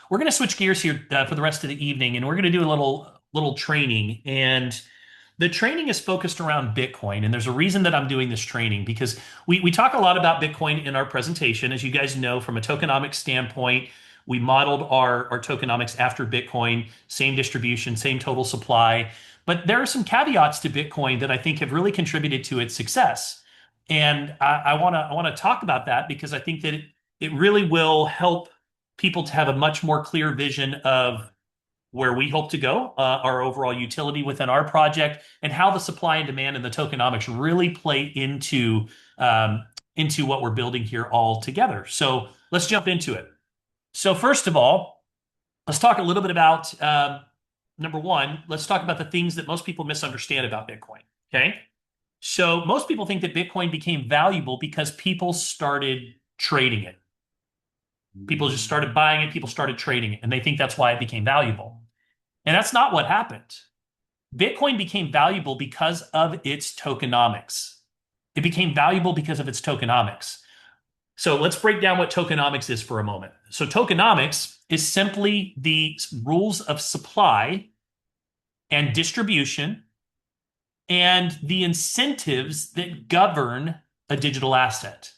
we're going to switch gears here for the rest of the evening, and we're going to do a little training. And the training is focused around Bitcoin. And there's a reason that I'm doing this training because we talk a lot about Bitcoin in our presentation. As you guys know, from a tokenomics standpoint, we modeled our tokenomics after Bitcoin, same distribution, same total supply. But there are some caveats to Bitcoin that I think have really contributed to its success. And I want to talk about that because I think that it really will help people to have a much more clear vision of where we hope to go, our overall utility within our project, and how the supply and demand and the tokenomics really play into what we're building here all together. So let's jump into it. So first of all, let's talk a little bit about number one. Let's talk about the things that most people misunderstand about Bitcoin. Okay, so most people think that Bitcoin became valuable because people started trading it. People just started buying it, people started trading it, and they think that's why it became valuable. And that's not what happened. Bitcoin became valuable because of its tokenomics. It became valuable because of its tokenomics. So let's break down what tokenomics is for a moment. So tokenomics is simply the rules of supply and distribution and the incentives that govern a digital asset.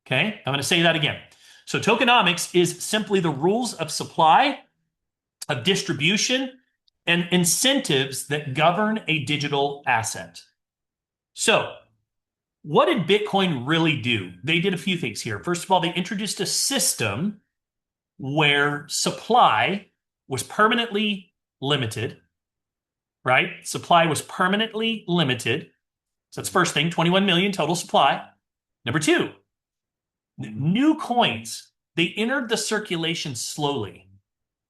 Okay, I'm going to say that again. So tokenomics is simply the rules of supply, of distribution, and incentives that govern a digital asset. So what did Bitcoin really do? They did a few things here. First of all, they introduced a system where supply was permanently limited, right? Supply was permanently limited. So that's first thing, 21 million total supply. Number two, new coins, they entered the circulation slowly.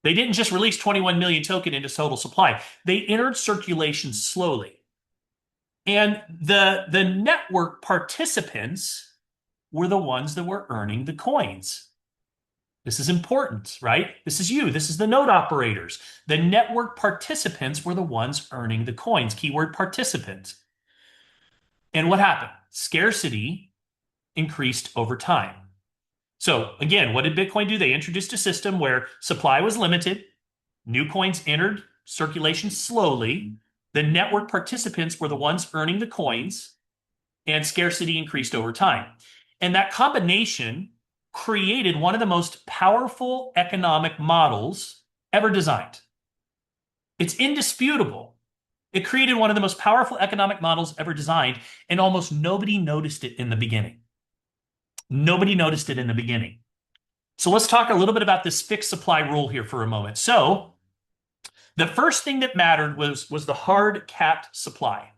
They didn't just release 21 million token into total supply. They entered circulation slowly. And the network participants were the ones that were earning the coins. This is important, right? This is you. This is the node operators. The network participants were the ones earning the coins. Keyword participant. And what happened? Scarcity increased over time. So again, what did Bitcoin do? They introduced a system where supply was limited, new coins entered circulation slowly, the network participants were the ones earning the coins, and scarcity increased over time. And that combination created one of the most powerful economic models ever designed. It's indisputable. It created one of the most powerful economic models ever designed, and almost nobody noticed it in the beginning. Nobody noticed it in the beginning. So let's talk a little bit about this fixed supply rule here for a moment. So the first thing that mattered was the hard capped supply.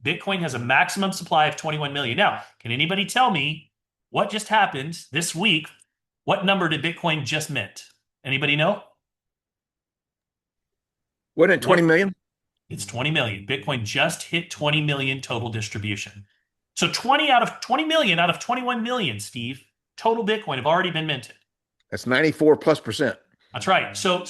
Bitcoin has a maximum supply of 21 million. Now, can anybody tell me what just happened this week? What number did Bitcoin just mint? Anybody know? Wasn't it 20 What? million? It's 20 million. Bitcoin just hit 20 million total distribution. So 20 out of 20 million out of 21 million, Steve, total Bitcoin have already been minted. That's 94+%. That's right. So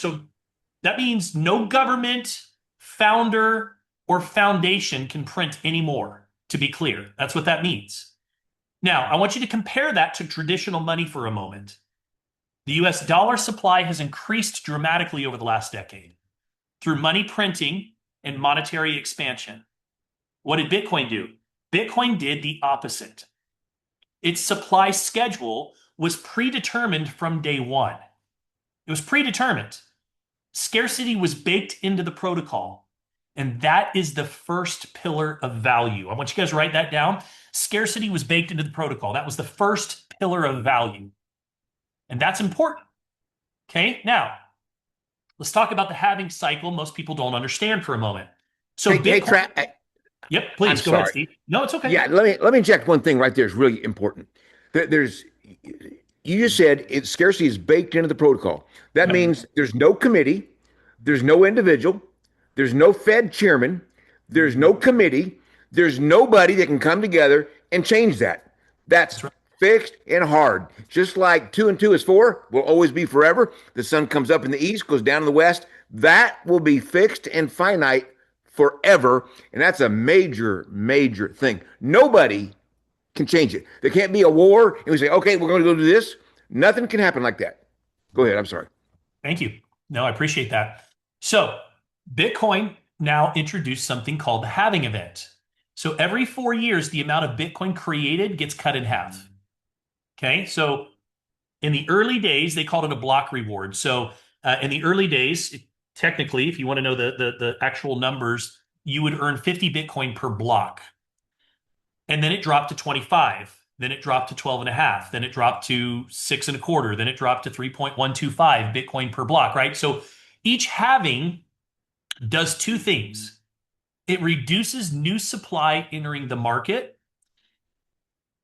that means no government, founder, or foundation can print anymore, to be clear. That's what that means. Now, I want you to compare that to traditional money for a moment. The US dollar supply has increased dramatically over the last decade through money printing and monetary expansion. What did Bitcoin do? Bitcoin did the opposite. Its supply schedule was predetermined from day one. It was predetermined. Scarcity was baked into the protocol. And that is the first pillar of value. I want you guys to write that down. Scarcity was baked into the protocol. That was the first pillar of value. And that's important. Okay, now let's talk about the halving cycle most people don't understand for a moment. So Hey, Bitcoin. Yep, I'm please go ahead, sorry. Steve. No, it's okay. Yeah, let me inject one thing right there. Is really important. There's you just said scarcity is baked into the protocol. That Yep, means there's no committee, there's no individual, there's no Fed chairman, there's no committee, there's nobody that can come together and change that. That's that's right. fixed and hard. Just like two and two is four, will always be forever. The sun comes up in the east, goes down in the west. That will be fixed and finite forever. And that's a major, major thing. Nobody can change it. There can't be a war and we say, okay, we're going to go do this. Nothing can happen like that. Go ahead. I'm sorry. Thank you. No, I appreciate that. So Bitcoin now introduced something called the halving event. So every 4 years, the amount of Bitcoin created gets cut in half. Okay. So in the early days, they called it a block reward. So in the early days, technically, if you want to know the actual numbers, you would earn 50 Bitcoin per block. And then it dropped to 25. Then it dropped to 12 and a half. Then it dropped to 6.25. Then it dropped to 3.125 Bitcoin per block, right? So each halving does two things. It reduces new supply entering the market,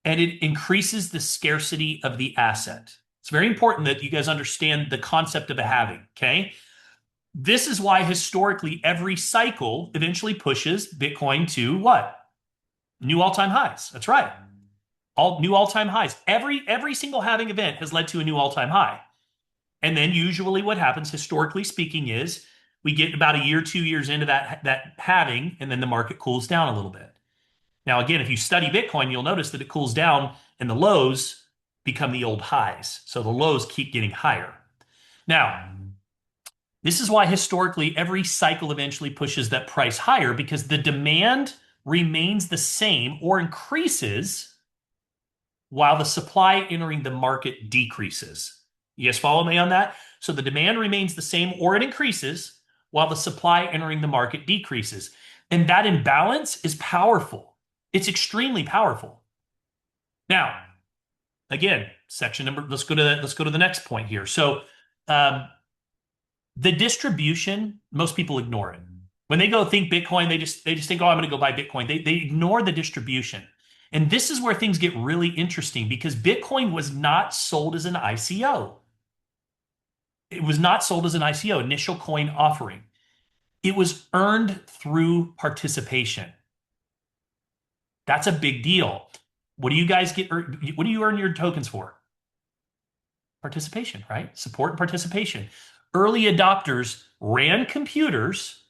and it increases the scarcity of the asset. It's very important that you guys understand the concept of a halving, okay? This is why historically every cycle eventually pushes Bitcoin to what? New all-time highs. That's right. All new all-time highs. Every single halving event has led to a new all-time high. And then usually what happens, historically speaking, is we get about a year, 2 years into that halving, and then the market cools down a little bit. Now, again, if you study Bitcoin, you'll notice that it cools down and the lows become the old highs. So the lows keep getting higher. Now, this is why historically every cycle eventually pushes that price higher because the demand remains the same or increases while the supply entering the market decreases. You guys follow me on that? So the demand remains the same or it increases while the supply entering the market decreases. And that imbalance is powerful. It's extremely powerful. Now, again, section number, let's go to the next point here. So the distribution, most people ignore it. When they go think Bitcoin, they just think, oh, I'm going to go buy Bitcoin. They ignore the distribution. And this is where things get really interesting because Bitcoin was not sold as an ICO. It was not sold as an ICO, initial coin offering. It was earned through participation. That's a big deal. What do you guys get? What do you earn your tokens for? Participation, right? Support and participation. Early adopters ran computers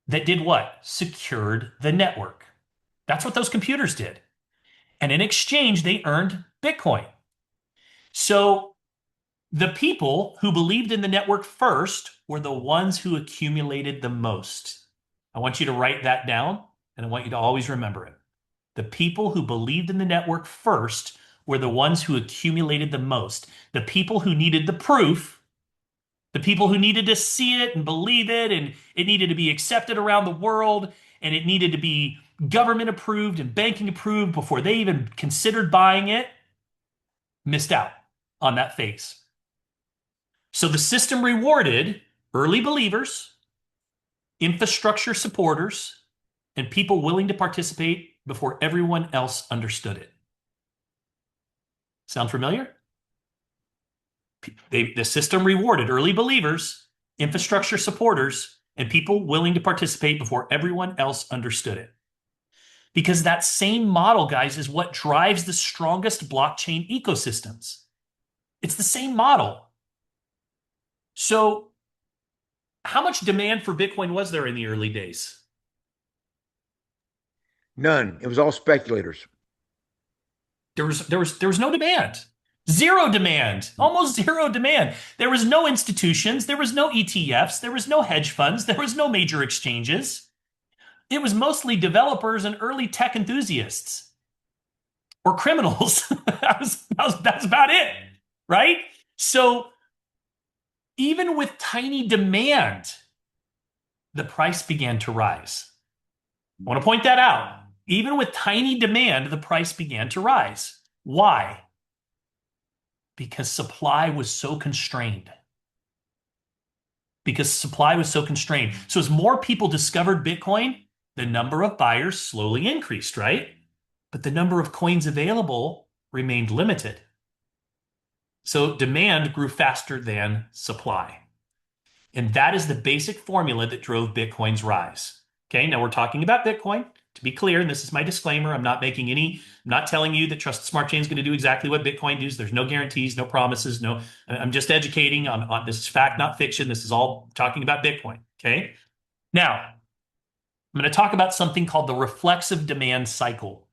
that did what? Secured the network. That's what those computers did. And in exchange, they earned Bitcoin. So the people who believed in the network first were the ones who accumulated the most. I want you to write that down, and I want you to always remember it. The people who believed in the network first were the ones who accumulated the most. The people who needed the proof, the people who needed to see it and believe it, and it needed to be accepted around the world, and it needed to be government approved and banking approved before they even considered buying it, missed out on that phase. So the system rewarded early believers, infrastructure supporters, and people willing to participate before everyone else understood it. Sound familiar? The system rewarded early believers, infrastructure supporters, and people willing to participate before everyone else understood it. Because that same model, guys, is what drives the strongest blockchain ecosystems. It's the same model. So, how much demand for Bitcoin was there in the early days? None. It was all speculators. There was no demand. Zero demand, almost zero demand. There was no institutions, there was no ETFs, there was no hedge funds, there was no major exchanges. It was mostly developers and early tech enthusiasts or criminals. That's about it, right? So even with tiny demand, the price began to rise. I want to point that out. Even with tiny demand, the price began to rise. Why? Because supply was so constrained. Because supply was so constrained. So as more people discovered Bitcoin, the number of buyers slowly increased, right? But the number of coins available remained limited. So demand grew faster than supply. And that is the basic formula that drove Bitcoin's rise. Okay, now we're talking about Bitcoin. To be clear, and this is my disclaimer, I'm not telling you that Trusted Smart Chain is going to do exactly what Bitcoin does. There's no guarantees, no promises, I'm just educating on this is fact, not fiction. This is all talking about Bitcoin. Okay. Now, I'm going to talk about something called the reflexive demand cycle.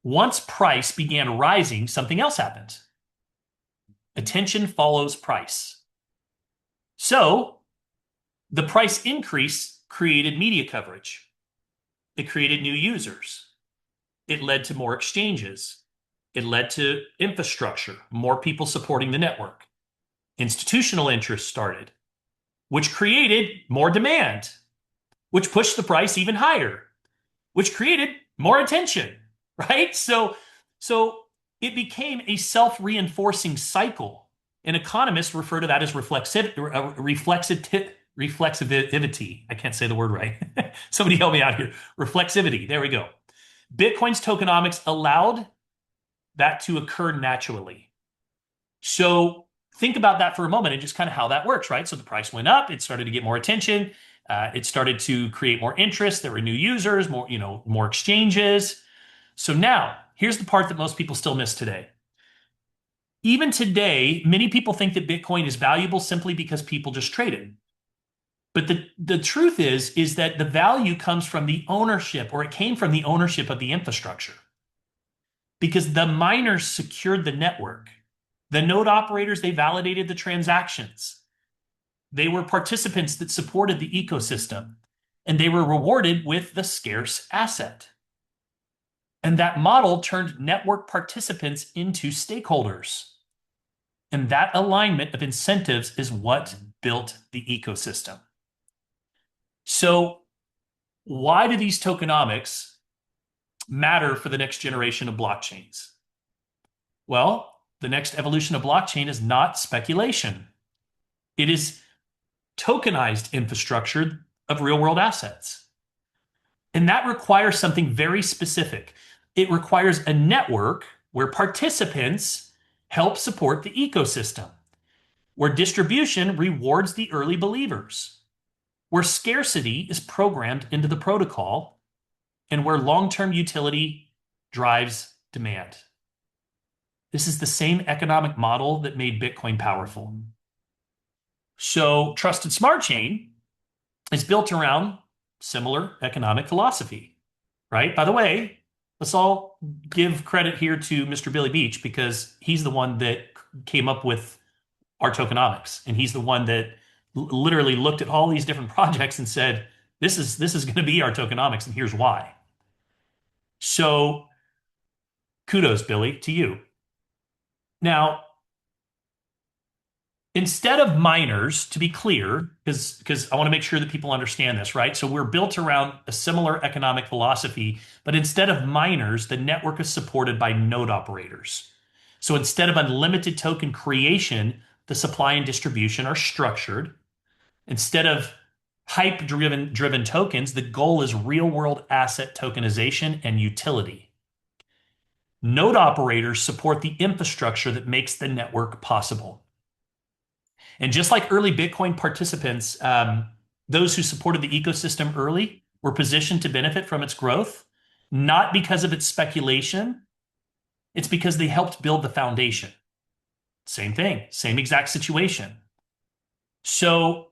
Once price began rising, something else happened. Attention follows price. So the price increase created media coverage. It created new users. It led to more exchanges. It led to infrastructure, more people supporting the network. Institutional interest started, which created more demand, which pushed the price even higher, which created more attention, right? So it became a self-reinforcing cycle. And economists refer to that as reflexivity. I can't say the word right. Somebody help me out here. Reflexivity. There we go. Bitcoin's tokenomics allowed that to occur naturally. So think about that for a moment and just kind of how that works, right? So the price went up, it started to get more attention, it started to create more interest. There were new users, more exchanges. So now here's the part that most people still miss today. Even today, many people think that Bitcoin is valuable simply because people just trade it. But the truth is that the value comes from the ownership, or it came from the ownership of the infrastructure. Because the miners secured the network. The node operators, they validated the transactions. They were participants that supported the ecosystem, and they were rewarded with the scarce asset. And that model turned network participants into stakeholders. And that alignment of incentives is what built the ecosystem. So why do these tokenomics matter for the next generation of blockchains? Well, the next evolution of blockchain is not speculation. It is tokenized infrastructure of real-world assets. And that requires something very specific. It requires a network where participants help support the ecosystem, where distribution rewards the early believers, where scarcity is programmed into the protocol, and where long-term utility drives demand. This is the same economic model that made Bitcoin powerful. So Trusted Smart Chain is built around similar economic philosophy, right? By the way, let's all give credit here to Mr. Billy Beach because he's the one that came up with our tokenomics. And he's the one that literally looked at all these different projects and said, this is going to be our tokenomics, and here's why. So kudos, Billy, to you. Now, instead of miners, to be clear, because I want to make sure that people understand this, right? So we're built around a similar economic philosophy, but instead of miners, the network is supported by node operators. So instead of unlimited token creation, the supply and distribution are structured. Instead of hype-driven tokens, the goal is real-world asset tokenization and utility. Node operators support the infrastructure that makes the network possible. And just like early Bitcoin participants, those who supported the ecosystem early were positioned to benefit from its growth, not because of its speculation. It's because they helped build the foundation. Same thing, same exact situation. So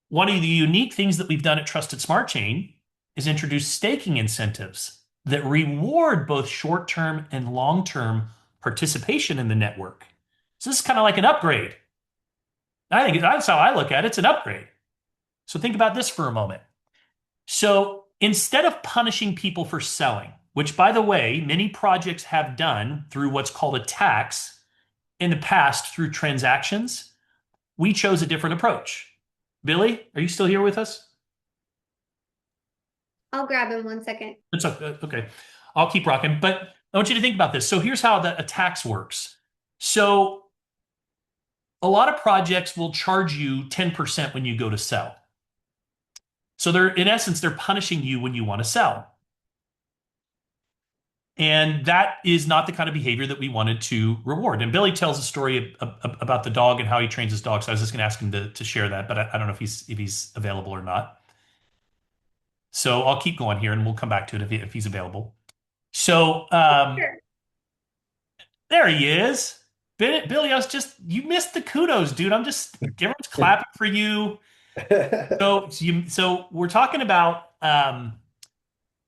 one of the unique things that we've done at Trusted Smart Chain is introduce staking incentives that reward both short-term and long-term participation in the network. So this is kind of like an upgrade. I think that's how I look at it. It's an upgrade. So think about this for a moment. So instead of punishing people for selling, which by the way, many projects have done through what's called a tax in the past through transactions, we chose a different approach. Billy, are you still here with us? I'll grab him 1 second. It's okay. Okay. I'll keep rocking. But I want you to think about this. So here's how a tax works. So a lot of projects will charge you 10% when you go to sell. So in essence, they're punishing you when you want to sell. And that is not the kind of behavior that we wanted to reward. And Billy tells a story about the dog and how he trains his dog. So I was just going to ask him to share that, but I don't know if he's available or not. So I'll keep going here and we'll come back to it if he's available. So Sure. there he is. Billy, you missed the kudos, dude. Everyone's clapping for you. So we're talking about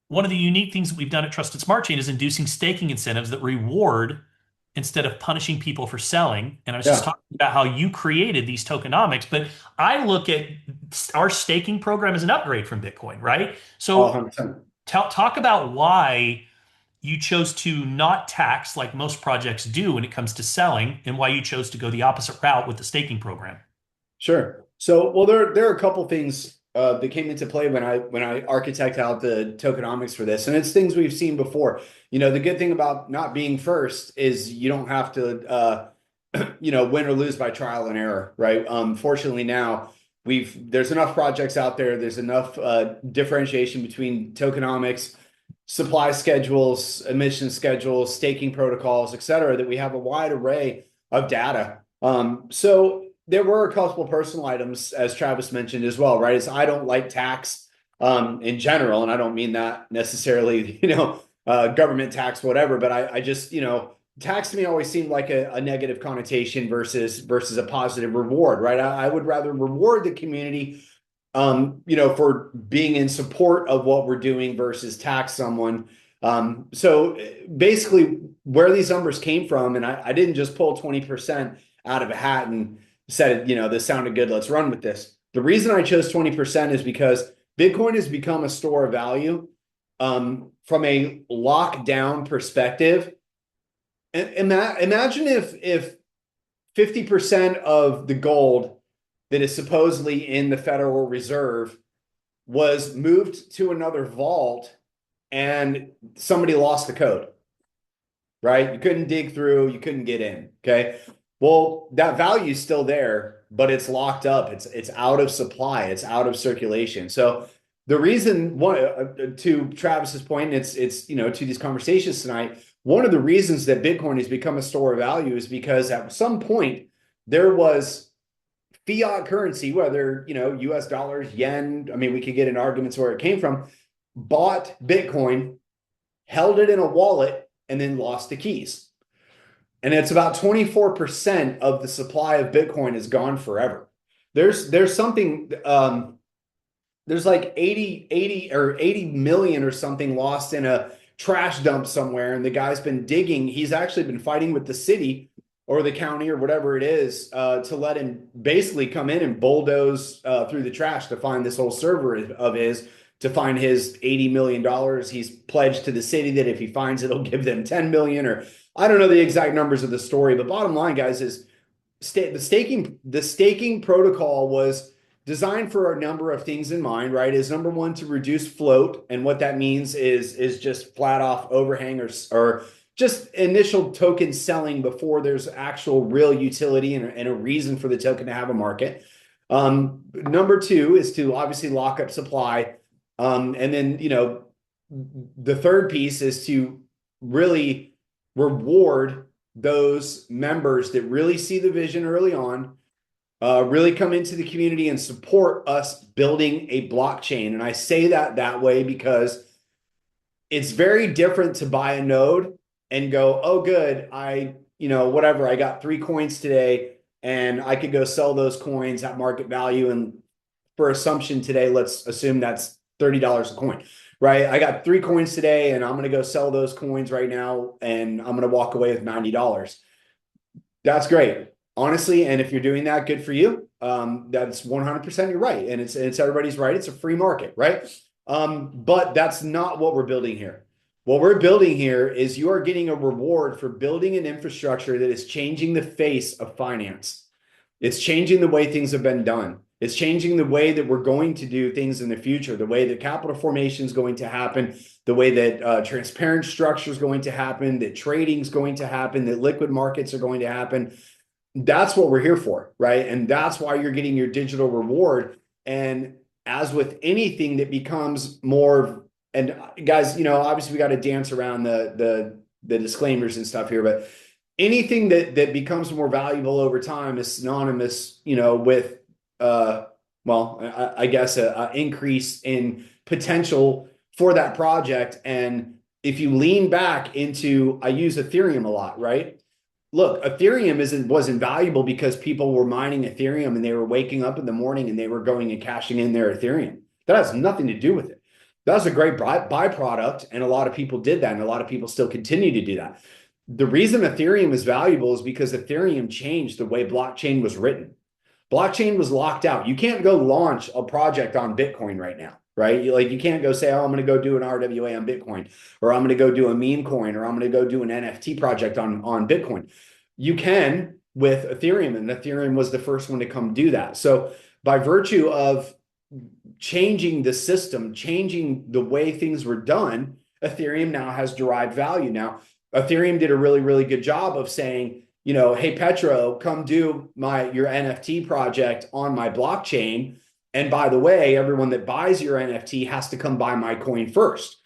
one of the unique things that we've done at Trusted Smart Chain is inducing staking incentives that reward instead of punishing people for selling. And I was just Yeah, talking about how you created these tokenomics, but I look at our staking program as an upgrade from Bitcoin, right? So 100%. talk about why you chose to not tax like most projects do when it comes to selling, and why you chose to go the opposite route with the staking program. Sure. So, well, there are a couple things that came into play when I architect out the tokenomics for this, and it's things we've seen before. The good thing about not being first is you don't have to win or lose by trial and error, right? Fortunately now there's enough projects out there. There's enough differentiation between tokenomics, supply schedules, emission schedules, staking protocols, et cetera, that we have a wide array of data. So there were a couple personal items, as Travis mentioned as well, right? Is I don't like tax in general, and I don't mean that necessarily, government tax, whatever, but I just, tax to me always seemed like a negative connotation versus a positive reward, right? I would rather reward the community, for being in support of what we're doing versus tax someone. So basically, where these numbers came from, and I didn't just pull 20% out of a hat and said, this sounded good, let's run with this. The reason I chose 20% is because Bitcoin has become a store of value from a lockdown perspective. Imagine if 50% of the gold that is supposedly in the Federal Reserve was moved to another vault and somebody lost the code, right? You couldn't dig through, you couldn't get in, okay? Well, that value is still there, but it's locked up. It's out of supply. It's out of circulation. So the reason, to Travis's point, it's to these conversations tonight, one of the reasons that Bitcoin has become a store of value is because at some point there was fiat currency, whether US dollars, yen. I mean, we could get in arguments where it came from. Bought Bitcoin, held it in a wallet, and then lost the keys. And it's about 24% of the supply of Bitcoin is gone forever. There's something, there's like 80 million or something lost in a trash dump somewhere. And the guy's been digging. He's actually been fighting with the city or the county or whatever it is to let him basically come in and bulldoze through the trash to find this whole server of his, to find his $80 million. He's pledged to the city that if he finds it, he'll give them 10 million, or I don't know the exact numbers of the story, but bottom line, guys, is the staking protocol was designed for a number of things in mind, right? Is number one, to reduce float. And what that means is just flat off overhang or just initial token selling before there's actual real utility and a reason for the token to have a market. Number two is to obviously lock up supply. And then, the third piece is to really reward those members that really see the vision early on, really come into the community and support us building a blockchain. And I say that way because it's very different to buy a node and go, oh, good, whatever, I got 3 coins today and I could go sell those coins at market value. And for assumption today, let's assume that's $30 a coin, right? I got 3 coins today and I'm going to go sell those coins right now and I'm going to walk away with $90. That's great, honestly. And if you're doing that, good for you. That's 100% you're right. And it's everybody's right. It's a free market, right? But that's not what we're building here. What we're building here is you are getting a reward for building an infrastructure that is changing the face of finance. It's changing the way things have been done. It's changing the way that we're going to do things in the future, the way that capital formation is going to happen, the way that transparent structure is going to happen, that trading is going to happen, that liquid markets are going to happen. That's what we're here for, right? And that's why you're getting your digital reward. And as with anything that becomes more, and guys, obviously we got to dance around the disclaimers and stuff here, but anything that becomes more valuable over time is synonymous, with I guess a increase in potential for that project. And if you lean back into, I use Ethereum a lot, right? Look, Ethereum wasn't valuable because people were mining Ethereum and they were waking up in the morning and they were going and cashing in their Ethereum. That has nothing to do with it. That was a great byproduct, and a lot of people did that, and a lot of people still continue to do that. The reason Ethereum is valuable is because Ethereum changed the way blockchain was written. Blockchain was locked out. You can't go launch a project on Bitcoin right now, right? You can't go say, oh, I'm going to go do an RWA on Bitcoin, or I'm going to go do a meme coin, or I'm going to go do an NFT project on Bitcoin. You can with Ethereum, and Ethereum was the first one to come do that. So by virtue of changing the system, changing the way things were done, Ethereum now has derived value. Now, Ethereum did a really, really good job of saying, you know, hey, Petro, come do your NFT project on my blockchain. And by the way, everyone that buys your NFT has to come buy my coin first.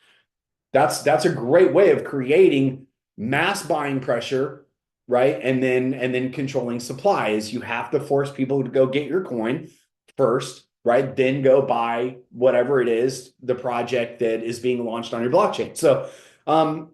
That's a great way of creating mass buying pressure, right? And then controlling supply is you have to force people to go get your coin first, right? Then go buy whatever it is, the project that is being launched on your blockchain. So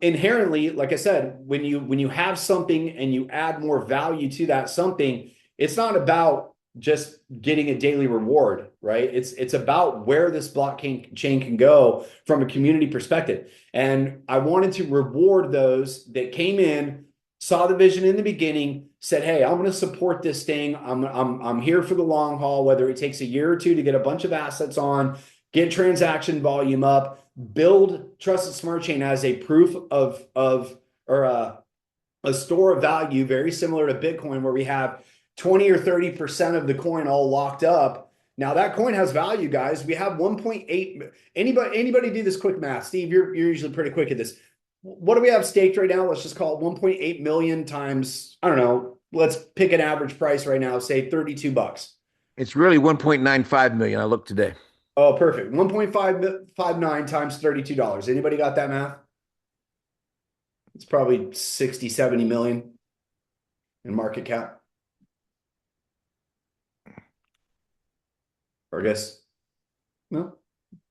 inherently, like I said, when you have something and you add more value to that something, it's not about just getting a daily reward, right? It's about where this blockchain chain can go from a community perspective. And I wanted to reward those that came in, saw the vision in the beginning, said, hey, I'm going to support this thing. I'm here for the long haul, whether it takes a year or two to get a bunch of assets on, get transaction volume up, build Trusted Smart Chain as a proof of or a store of value, very similar to Bitcoin, where we have 20 or 30% of the coin all locked up. Now that coin has value, guys. We have 1.8. Anybody do this quick math? Steve, you're usually pretty quick at this. What do we have staked right now? Let's just call it 1.8 million times, I don't know, let's pick an average price right now, say $32. It's really 1.95 million. I looked today. Oh, perfect. 1.559 times $32. Anybody got that math? It's probably 60, 70 million in market cap. Or I guess, no?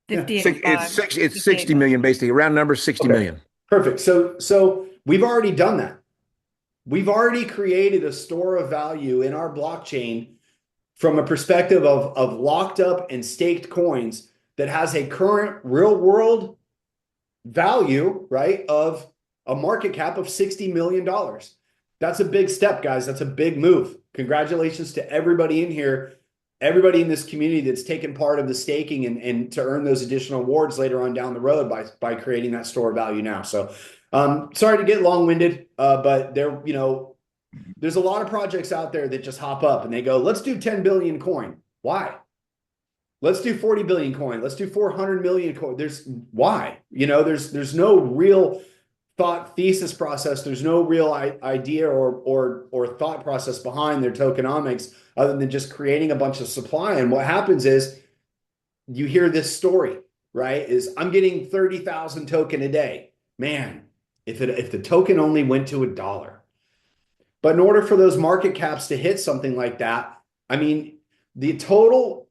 50 Yeah. It's 60 million, basically. Round number, 60 million. Perfect. So we've already done that. We've already created a store of value in our blockchain from a perspective of locked up and staked coins that has a current real world value, right, of a market cap of $60 million. That's a big step, guys. That's a big move. Congratulations to everybody in here, everybody in this community that's taken part of the staking and to earn those additional awards later on down the road by creating that store of value now. So sorry to get long-winded, but there's a lot of projects out there that just hop up and they go, let's do 10 billion coin. Why? Let's do 40 billion coin. Let's do 400 million coin. Why? There's no real thought thesis process. There's no real idea or thought process behind their tokenomics other than just creating a bunch of supply. And what happens is you hear this story, right? Is I'm getting 30,000 token a day. Man, if the token only went to $1. But in order for those market caps to hit something like that, I mean, the total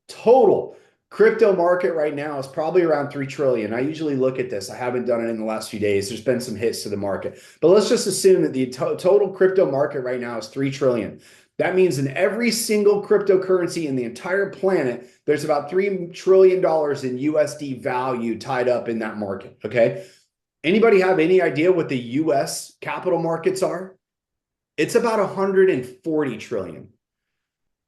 crypto market right now is probably around 3 trillion. I usually look at this. I haven't done it in the last few days. There's been some hits to the market. But let's just assume that the total crypto market right now is 3 trillion. That means in every single cryptocurrency in the entire planet, there's about $3 trillion in USD value tied up in that market, okay? Anybody have any idea what the US capital markets are? It's about 140 trillion,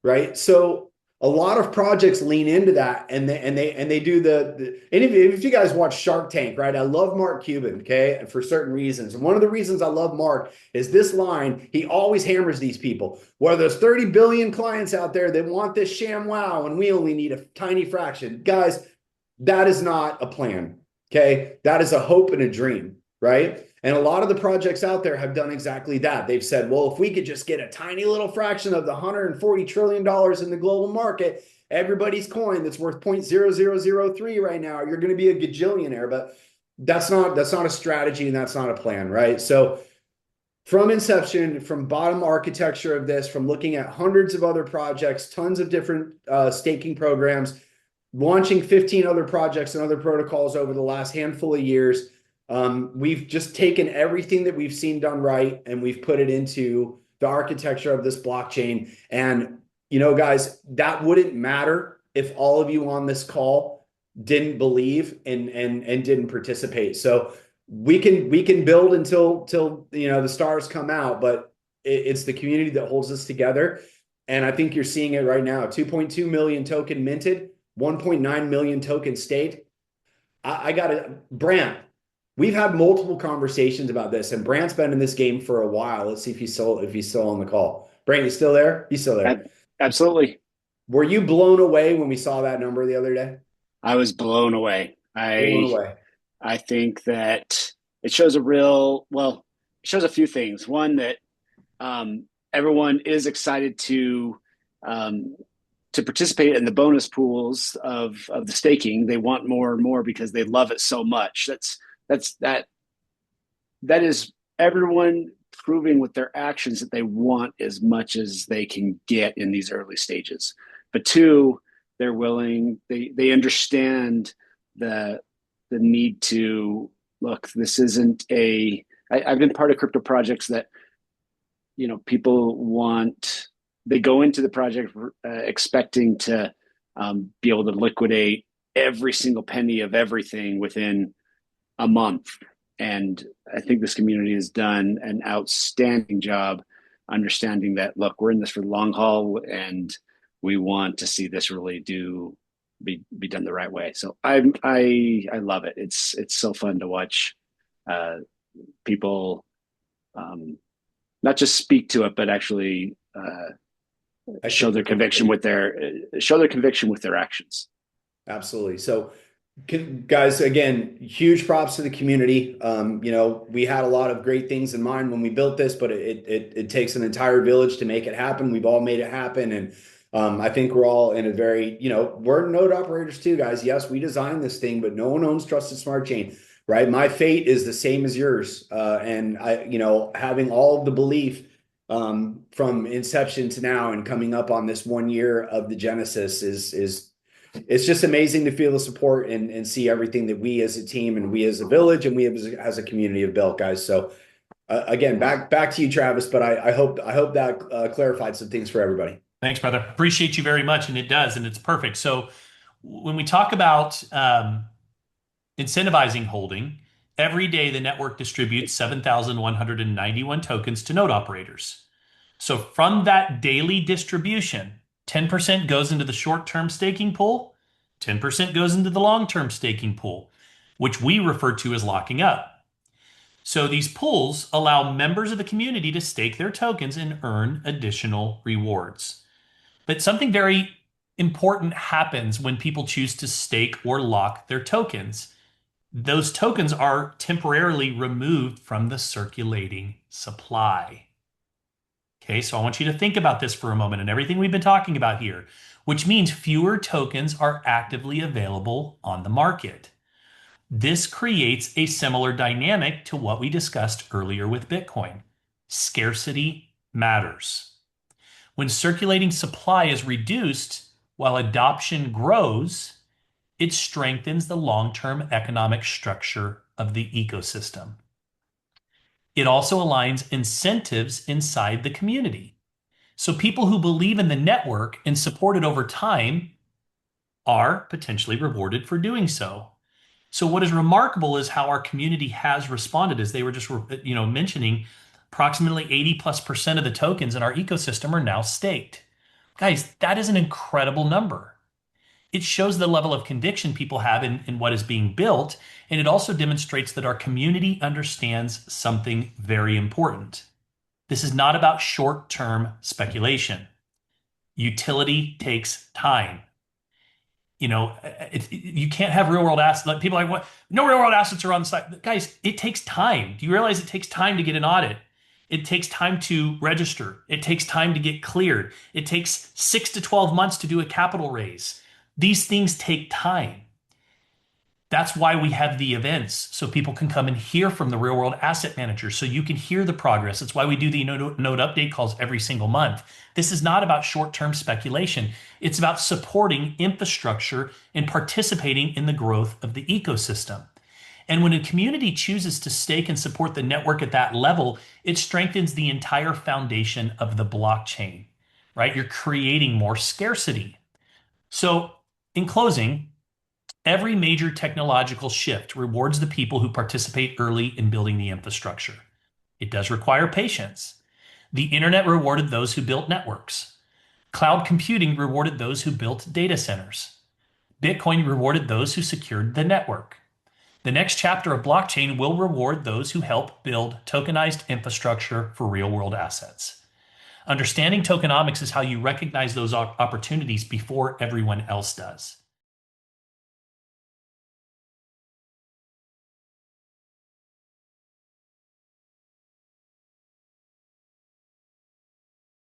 right? So a lot of projects lean into that, and they do and if you guys watch Shark Tank, right? I love Mark Cuban, okay, for certain reasons. And one of the reasons I love Mark is this line. He always hammers these people. Well, there's 30 billion clients out there that want this sham wow, and we only need a tiny fraction. Guys, that is not a plan, okay? That is a hope and a dream, right? And a lot of the projects out there have done exactly that. They've said, well, if we could just get a tiny little fraction of the $140 trillion in the global market, everybody's coin that's worth 0.0003 right now, you're going to be a gajillionaire. But that's not a strategy and that's not a plan, right? So from inception, from bottom architecture of this, from looking at hundreds of other projects, tons of different staking programs, launching 15 other projects and other protocols over the last handful of years, we've just taken everything that we've seen done right and we've put it into the architecture of this blockchain. And, guys, that wouldn't matter if all of you on this call didn't believe and didn't participate. So we can build until the stars come out, but it's the community that holds us together. And I think you're seeing it right now. 2.2 million token minted, 1.9 million token staked. I got it, Brant. We've had multiple conversations about this, and Brant's been in this game for a while. Let's see if he's still on the call. Brant, you still there? He's still there. Absolutely. Were you blown away when we saw that number the other day? I was blown away. Blown away. I think that it shows it shows a few things. One, that everyone is excited to participate in the bonus pools of the staking. They want more and more because they love it so much. That is everyone proving with their actions that they want as much as they can get in these early stages. But two, they're willing, they understand the need to look. This isn't I've been part of crypto projects that, people want, they go into the project expecting to be able to liquidate every single penny of everything within a month. And I think this community has done an outstanding job understanding that, look, we're in this for the long haul, and we want to see this really be done the right way. So I love it. It's so fun to watch people not just speak to it, but actually show their conviction with their actions. Absolutely. So, guys, again, huge props to the community. We had a lot of great things in mind when we built this, but it takes an entire village to make it happen. We've all made it happen, and I think we're all in a very, we're node operators too, guys. Yes, we designed this thing, but no one owns Trusted Smart Chain, right? My fate is the same as yours, and having all of the belief from inception to now and coming up on this 1 year of the Genesis is it's just amazing to feel the support and see everything that we as a team and we as a village and we as a community have built, guys. So again, back to you, Travis, but I hope that clarified some things for everybody. Thanks, brother. Appreciate you very much. And it does, and it's perfect. So when we talk about incentivizing holding, every day the network distributes 7,191 tokens to node operators. So from that daily distribution, 10% goes into the short-term staking pool, 10% goes into the long-term staking pool, which we refer to as locking up. So these pools allow members of the community to stake their tokens and earn additional rewards. But something very important happens when people choose to stake or lock their tokens. Those tokens are temporarily removed from the circulating supply. Okay, so I want you to think about this for a moment and everything we've been talking about here, which means fewer tokens are actively available on the market. This creates a similar dynamic to what we discussed earlier with Bitcoin. Scarcity matters. When circulating supply is reduced while adoption grows, it strengthens the long-term economic structure of the ecosystem. It also aligns incentives inside the community. So people who believe in the network and support it over time are potentially rewarded for doing so. So what is remarkable is how our community has responded, as they were just mentioning. Approximately 80+% of the tokens in our ecosystem are now staked. Guys, that is an incredible number. It shows the level of conviction people have in what is being built, and it also demonstrates that our community understands something very important. This is not about short-term speculation. Utility takes time. You can't have real-world assets. Like people are like, what? No real-world assets are on the site. Guys, it takes time. Do you realize it takes time to get an audit? It takes time to register. It takes time to get cleared. It takes 6 to 12 months to do a capital raise. These things take time. That's why we have the events, so people can come and hear from the real world asset managers, so you can hear the progress. That's why we do the node update calls every single month. This is not about short-term speculation. It's about supporting infrastructure and participating in the growth of the ecosystem. And when a community chooses to stake and support the network at that level, it strengthens the entire foundation of the blockchain, right? You're creating more scarcity. So in closing, Every major technological shift rewards the people who participate early in building the infrastructure. It does require patience. The internet rewarded those who built networks. Cloud computing rewarded those who built data centers. Bitcoin rewarded those who secured the network. The next chapter of blockchain will reward those who help build tokenized infrastructure for real-world assets. Understanding tokenomics is how you recognize those opportunities before everyone else does.